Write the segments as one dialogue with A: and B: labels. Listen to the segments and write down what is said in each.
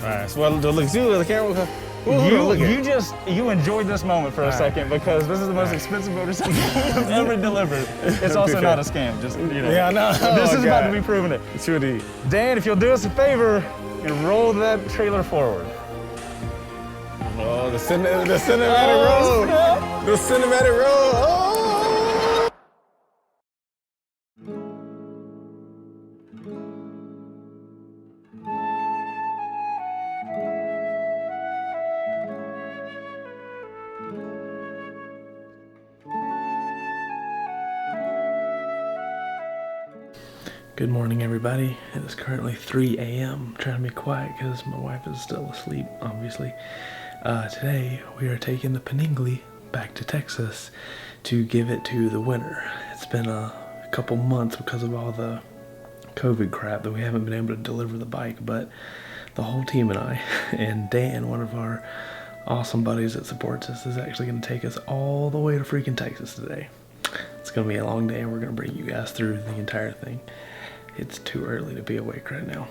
A: Alright, so look, see the camera.
B: You enjoyed this moment for a second because this is the most expensive motorcycle we've ever delivered. It's also not a scam, just
A: Yeah, I know.
B: This is about to be proving it.
A: Sure did.
B: Dan, if you'll do us a favor and roll that trailer forward.
A: Oh, the cinematic roll. The cinematic roll. Oh.
C: Good morning, everybody. It is currently 3 a.m. I'm trying to be quiet because my wife is still asleep, obviously. Today, we are taking the Panigale back to Texas to give it to the winner. It's been a couple months because of all the COVID crap that we haven't been able to deliver the bike, but the whole team and I, and Dan, one of our awesome buddies that supports us, is actually going to take us all the way to freaking Texas today. It's going to be a long day, and we're going to bring you guys through the entire thing. It's too early to be awake right now.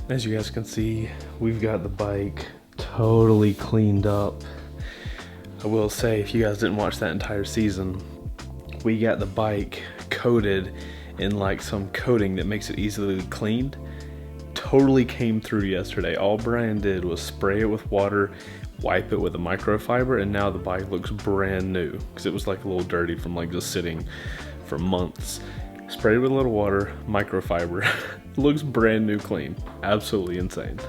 C: As you guys can see, we've got the bike totally cleaned up. I will say, if you guys didn't watch that entire season, we got the bike coated in like some coating that makes it easily cleaned. Totally came through yesterday. All Brian did was spray it with water, wipe it with a microfiber, and now the bike looks brand new because it was like a little dirty from like just sitting for months. Sprayed it with a little water, microfiber. Looks brand new clean. Absolutely insane.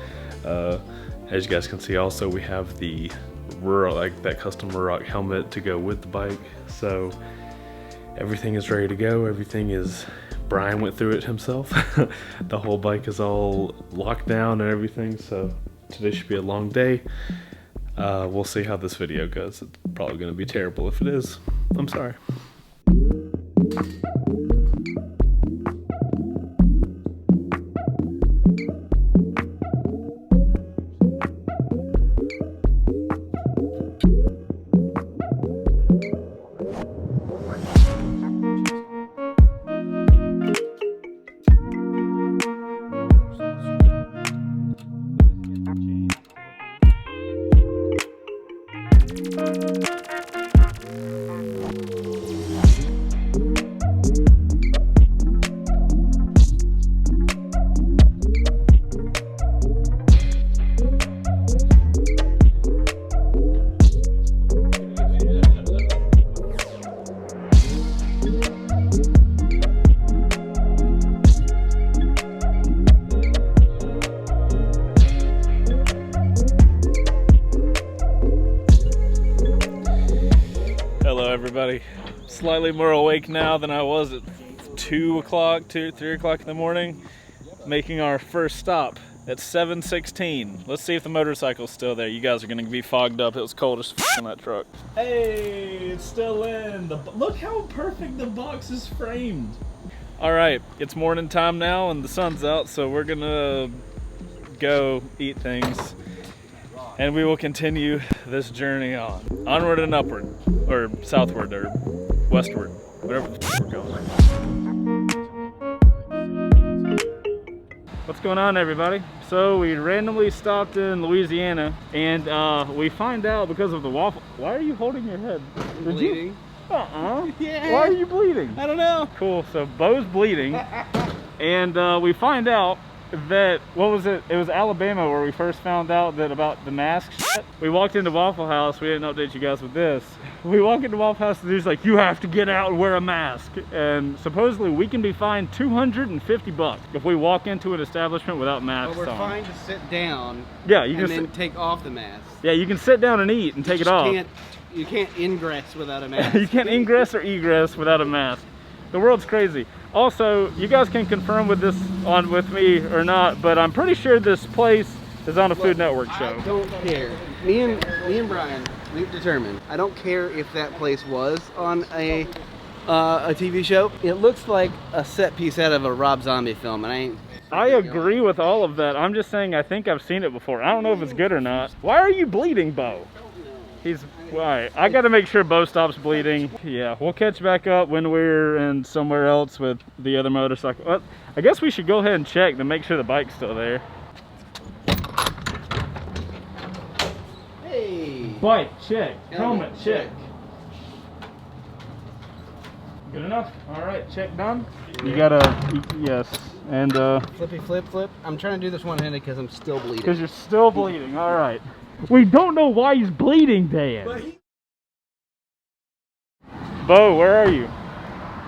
C: As you guys can see, also we have the like that custom Ruroc helmet to go with the bike. So everything is ready to go. Everything is, Brian went through it himself. The whole bike is all locked down and everything, so today should be a long day. We'll see how this video goes. It's probably going to be terrible. If it is, I'm sorry. Everybody, slightly more awake now than I was at 3 o'clock in the morning, making our first stop at 7:16. Let's see if the motorcycle's still there. You guys are gonna be fogged up. It was cold as f in that truck. Hey, it's still in. Look how perfect the box is framed. All right, it's morning time now and the sun's out, so we're gonna go eat things. And we will continue this journey on. Onward and upward, or southward, or westward, whatever we're going. What's going on, everybody? So we randomly stopped in Louisiana, and we find out because of the waffle. Why are you holding your head?
D: I'm bleeding.
B: Yeah. Why are you bleeding?
D: I don't know.
B: Cool, so Bo's bleeding, and we find out that, what was it? It was Alabama where we first found out that about the mask shit. We walked into Waffle House. We didn't update you guys with this. We walk into Waffle House, and the dude's like, you have to get out and wear a mask. And supposedly we can be fined $250 if we walk into an establishment without masks on.
D: But we're fine to sit down.
B: Yeah, you
D: and
B: can
D: then take off the mask.
B: Yeah, you can sit down and eat and take it off.
D: You can't ingress without a mask.
B: You can't ingress or egress without a mask. The world's crazy. Also, you guys can confirm with this on with me or not, but I'm pretty sure this place is on a Food Network show.
D: I don't care. Me and Brian, we've determined. I don't care if that place was on a TV show. It looks like a set piece out of a Rob Zombie film, and
B: I agree with all of that. I'm just saying I think I've seen it before. I don't know if it's good or not. Why are you bleeding, Bo? All right, I got to make sure Bo stops bleeding. Yeah, we'll catch back up when we're in somewhere else with the other motorcycle. Well, I guess we should go ahead and check to make sure the bike's still there.
D: Hey.
B: Bike, check. Helmet, check. Good enough? All right, check done. You gotta, yes, and
D: Flippy flip flip. I'm trying to do this one-handed because I'm still bleeding.
B: because you're still bleeding. All right. We don't know why he's bleeding, Dan. Bo, where are you?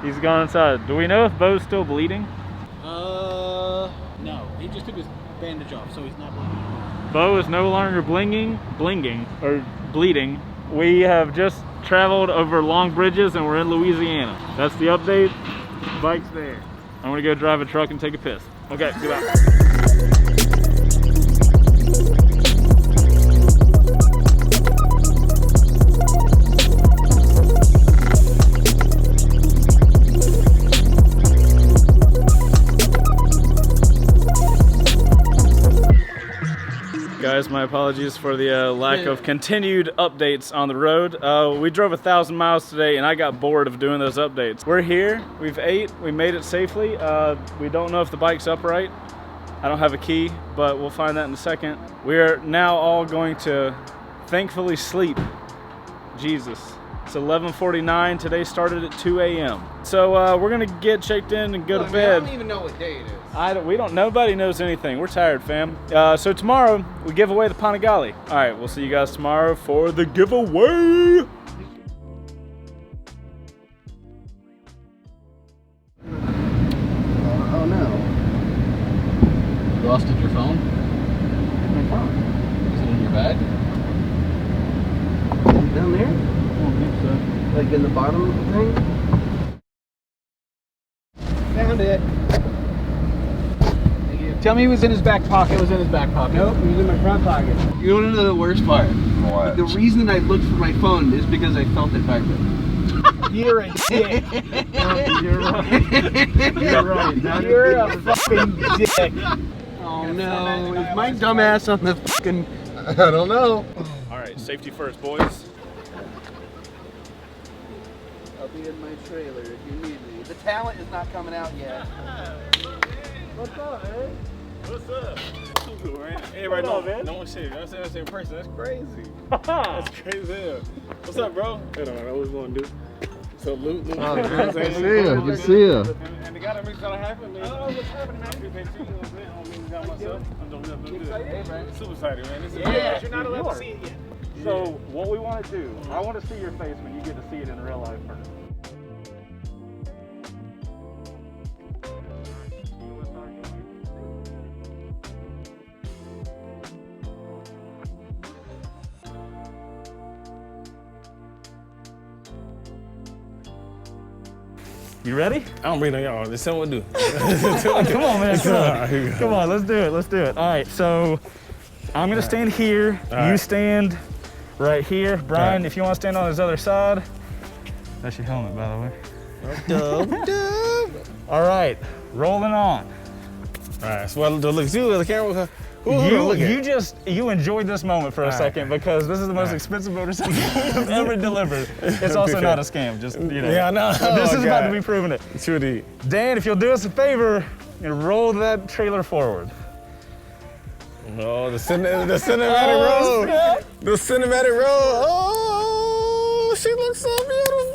B: He's gone inside. Do we know if Bo's still bleeding?
E: No. He just took his bandage off, so he's not bleeding.
B: Bo is no longer blinging, or bleeding. We have just traveled over long bridges and we're in Louisiana. That's the update. Bike's there. I'm gonna go drive a truck and take a piss. Okay, goodbye. Guys, my apologies for the lack of continued updates on the road. We drove 1,000 miles today and I got bored of doing those updates. We're here, we've ate, we made it safely. We don't know if the bike's upright. I don't have a key, but we'll find that in a second. We are now all going to thankfully sleep. Jesus. It's 11:49, today started at 2 a.m. So we're gonna get checked in and go to bed.
D: I don't even know what day it is.
B: Nobody knows anything. We're tired, fam. So tomorrow, we give away the Panigale. All right, we'll see you guys tomorrow for the giveaway.
D: Oh no.
E: You lost your phone?
B: My phone.
E: Is it in your bag?
D: Down there?
B: I don't think so.
D: Like in the bottom of the thing? Found it. Thank you.
E: Tell me it was in his back pocket. It was in his back pocket.
D: Nope, it was in my front pocket. You want to know the worst part?
A: What?
D: The reason I looked for my phone is because I felt it vibrate.
E: You're a dick.
B: You're right. You're right.
E: You're a fucking dick.
D: Oh no, is my dumbass on the fucking...
A: I don't know.
B: All right, safety first, boys.
D: I'll be in my trailer if you need me. The talent is not coming out yet.
B: What's up, man? What's up?
A: Cool, man. Everybody
B: What up,
A: know,
B: man?
A: no one shit. I'm saying that's in person. That's crazy.
B: That's
A: That's crazy as hell. What's up, bro? That's what I always want to do. So Luke,
D: Good to see you. Good to see you.
A: And the guy that makes it happen, man. Oh, what's happening, man? I don't mean down myself. I'm doing nothing good.
D: Hey, man.
A: Super excited, man. This is
E: You're not allowed to see it yet.
B: So what we want to do, I want to see your face when you get to see it in real life first. You ready?
A: I don't breathe on y'all. Let's see what we do.
B: Come on, man. Come on.
A: Here we go.
B: Come on, let's do it. Let's do it. All right, so I'm gonna stand here.
A: All
B: You
A: right.
B: stand right here. Brian,
A: All right.
B: if you want to stand on his other side. That's your helmet, by the way. All right, rolling on.
A: All right, so what do I look at you at the camera? Who do I look at?
B: You enjoyed this moment for a
A: All right.
B: second because this is the most
A: right.
B: expensive motorcycle we've ever delivered. It's also
A: Okay.
B: not a scam, just, you know.
A: Yeah, I know.
B: This
A: Oh,
B: is about to
A: God.
B: be proving it.
A: Trudy.
B: Dan, if you'll do us a favor and roll that trailer forward.
A: Oh, the cinematic road. The cinematic road. Oh, she looks so beautiful.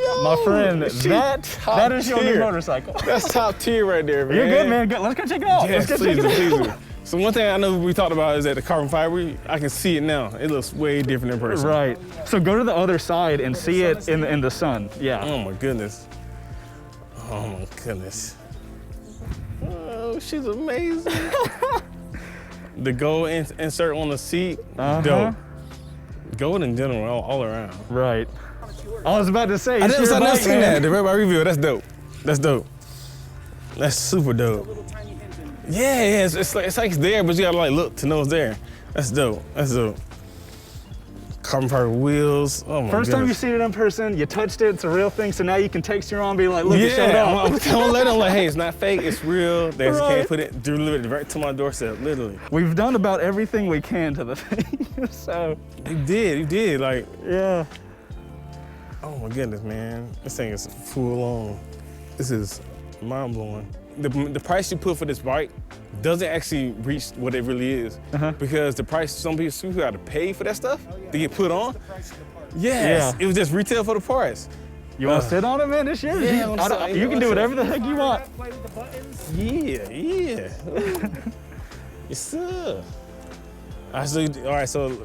A: Yo,
B: My friend,
A: she
B: that
A: top
B: is your new
A: tier.
B: motorcycle.
A: That's top tier right there, man.
B: You're good, man. Good. Let's go check it out.
A: Yes,
B: Let's go
A: please,
B: check it
A: please.
B: out.
A: So one thing I know we talked about is that the carbon fiber, I can see it now. It looks way different in person.
B: Right. So go to the other side and see it in the sun. Yeah.
A: Oh my goodness. Oh my goodness. Oh, she's amazing. The gold insert on the seat, dope. Gold in general, all around.
B: Right. I was about to say.
A: I
B: it's
A: never
B: your bike,
A: seen
B: man.
A: that. The Red Bar review, that's dope. That's dope. That's super dope. Yeah, it's like it's there, but you gotta like look to know it's there. That's dope. That's dope. carbon fiber wheels. Oh my
B: First time you
A: goodness.
B: see it in person, you touched it, it's a real thing, so now you can text your mom and be like, look, it showed
A: Yeah,
B: up.
A: I'm telling them like, hey, it's not fake, it's real. They just
B: Right.
A: can't put it, deliver it right to my doorstep, literally.
B: We've done about everything we can to the thing, so.
A: You did, like,
B: Yeah.
A: oh my goodness, man. This thing is full on. This is mind blowing. The price you put for this bike doesn't actually reach what it really is. Because the price, some people got to pay for that stuff to get put on. Yes,
B: Yeah.
A: it was just retail for the parts.
B: You want to sit on it, man? It's yours.
A: Yeah,
B: you
A: I'm sorry.
B: you can do whatever the heck you want.
E: Play with the buttons.
A: Yeah. Yes, sir. All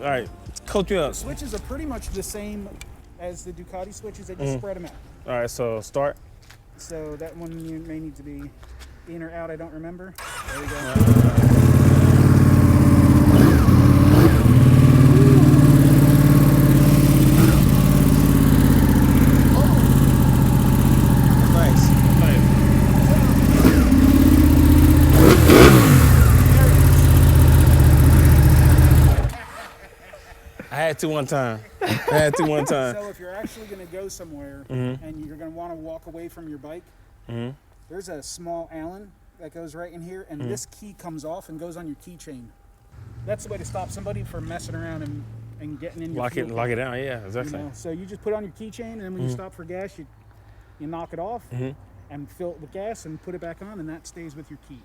A: right, coach me up.
E: Switches are pretty much the same as the Ducati switches. They just spread them out.
A: All right, so start.
E: So that one you may need to be in or out. I don't remember. There we go.
A: Nice. I had to one time.
E: So if you're actually going to go somewhere and you're going to want to walk away from your bike, there's a small Allen that goes right in here, and this key comes off and goes on your keychain. That's the way to stop somebody from messing around and getting in your
A: Lock
E: fuel
A: it
E: tank,
A: down. Yeah,
E: you
A: exactly.
E: know? So you just put it on your keychain, and then when you stop for gas, you knock it off and fill it with gas and put it back on, and that stays with your key.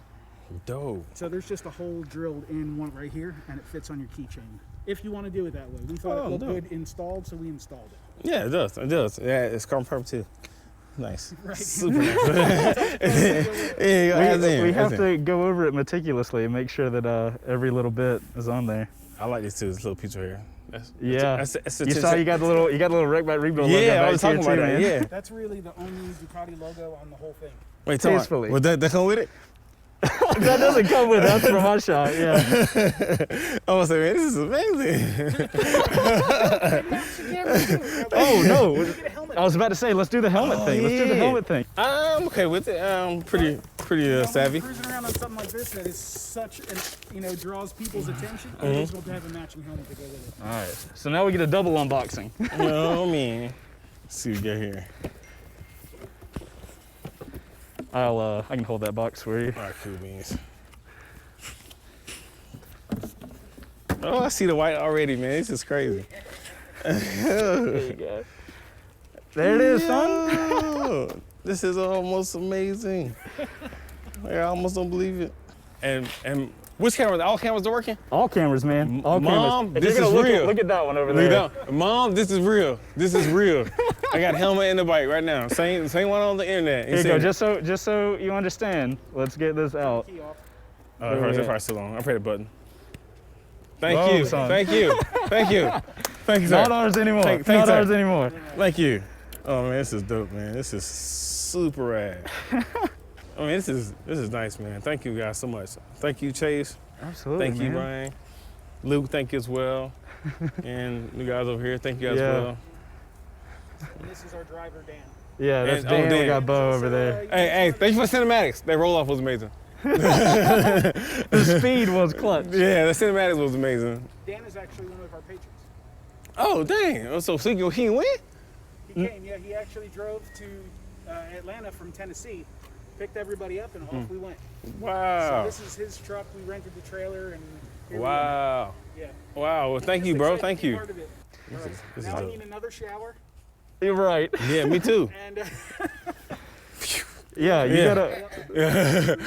A: Dope.
E: So there's just a hole drilled in one right here, and it fits on your keychain. If you want to do it that way. We thought it looked good installed, so we installed it.
A: Yeah, it does. Yeah, it's carbon fiber too. Nice.
E: Right.
A: Super nice.
B: We have to go over it meticulously and make sure that every little bit is on there.
A: I like this too. This little piece right here.
B: Yeah.
A: That's
B: You saw you got the little wreck by rebuild logo
A: Yeah, I
B: back
A: was
B: here
A: talking about
B: too,
A: that.
B: man.
A: Yeah.
E: That's really the only Ducati logo on the whole thing.
A: Wait, tell me.
B: Tastefully.
A: Well, that come with it?
B: That doesn't come with us from my shot, yeah.
A: I was like, man, this is amazing.
B: Oh no. I was about to say, let's do the helmet thing. Let's do the
A: yeah.
B: helmet thing.
A: I'm okay with it. I'm pretty savvy.
E: Cruising around on something like this that is such an, draws people's attention. It is well to have a matching helmet to go with it.
B: All right. So now we get a double unboxing.
A: You know what I mean? Let's see what we got here.
B: I can hold that box for you.
A: All right, cool beans. Oh, I see the white already, man. This is crazy.
B: There you go. There it is, son.
A: Yo, this is almost amazing. I almost don't believe it. And which cameras? All cameras are working?
B: All cameras, man. All
A: Mom,
B: cameras. If
A: this
B: you're
A: is
B: gonna
A: real.
B: Look at that one over
A: Look
B: there.
A: at that. Mom, this is real. This is real. I got a helmet and the bike right now. Same one on the internet.
B: Here you go. Just so you understand. Let's get this out.
E: Key off.
A: First, that's probably still on. I pressed the button. Thank
B: Whoa,
A: you.
B: son.
A: Thank you. Thank you. Thank you, sir.
B: Not ours anymore.
A: Thanks,
B: Not
A: sir.
B: ours anymore.
A: Thank you. Oh man, this is dope, man. This is super rad. I mean, this is nice, man. Thank you guys so much. Thank you, Chase.
B: Absolutely,
A: Thank you,
B: man.
A: Brian. Luke, thank you as well. And you guys over here, thank you as
B: Yeah.
A: well.
E: And this is our driver, Dan.
B: Yeah, that's
A: And-
B: Dan.
A: Dan.
B: We got Bo over there.
A: Hey, thank you for cinematics. That roll off was amazing.
B: The speed was clutch.
A: Yeah, the cinematics was amazing.
E: Dan is actually one of our patrons.
A: Oh, dang. Oh, so he win?
E: He came, yeah, he actually drove to Atlanta from Tennessee, picked everybody up, and off we went. So
A: Wow.
E: this is his truck. We rented the trailer, and here we
A: Wow.
E: are. Yeah.
A: Wow. Well, thank
E: Just
A: you, bro.
E: excited to
A: Thank
E: be
A: you.
E: part of it.
A: This is
E: Now we
A: dope.
E: need another shower,
B: You're right.
A: Yeah, me too.
E: and
B: Yeah, you
A: Yeah.
B: gotta.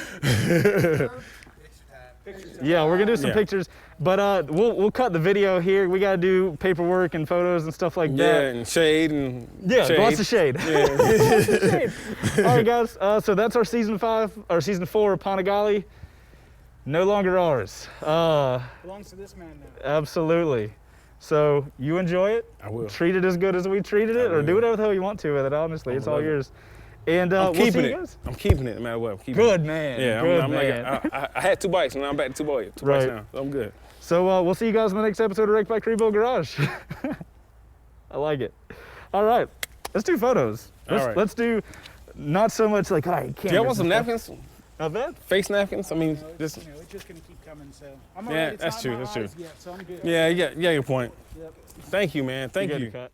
B: Yeah, we're gonna do some
A: Yeah.
B: pictures, but we'll cut the video here. We gotta do paperwork and photos and stuff like
A: Yeah,
B: that.
A: and shade and
B: Yeah, lots of shade.
A: Yeah.
B: Lots of shade. All right, guys. So that's our season 4 Panigale. No longer ours.
E: belongs to this man now.
B: Absolutely. So you enjoy it.
A: I will.
B: Treat it as good as we treated it, or do
A: will.
B: whatever the hell you want to with it. Honestly, it's all
A: love it.
B: yours. And
A: I'm
B: we'll see
A: keeping
B: you
A: it.
B: guys.
A: I'm keeping it no matter what. I'm keeping
B: Good
A: it.
B: man.
A: Yeah,
B: Good
A: I'm
B: man.
A: like, I had 2 bikes, and now I'm back to 2 bikes
B: Right.
A: now. So I'm good.
B: So we'll see you guys in the next episode of Wreck Bike Rebuild Garage. I like it. All right, let's do photos.
A: All right.
B: Let's do not so much like, all right,
A: Do y'all want some napkins?
B: Not bad.
A: Face napkins. I mean, just
E: it's just gonna keep coming. So I'm
A: yeah,
E: alright. It's
A: that's
E: not
A: true.
E: in my
A: That's true.
E: eyes yet, so I'm good.
A: Yeah, yeah, your point.
E: Yep.
A: Thank you, man. Thank you.
B: Cut.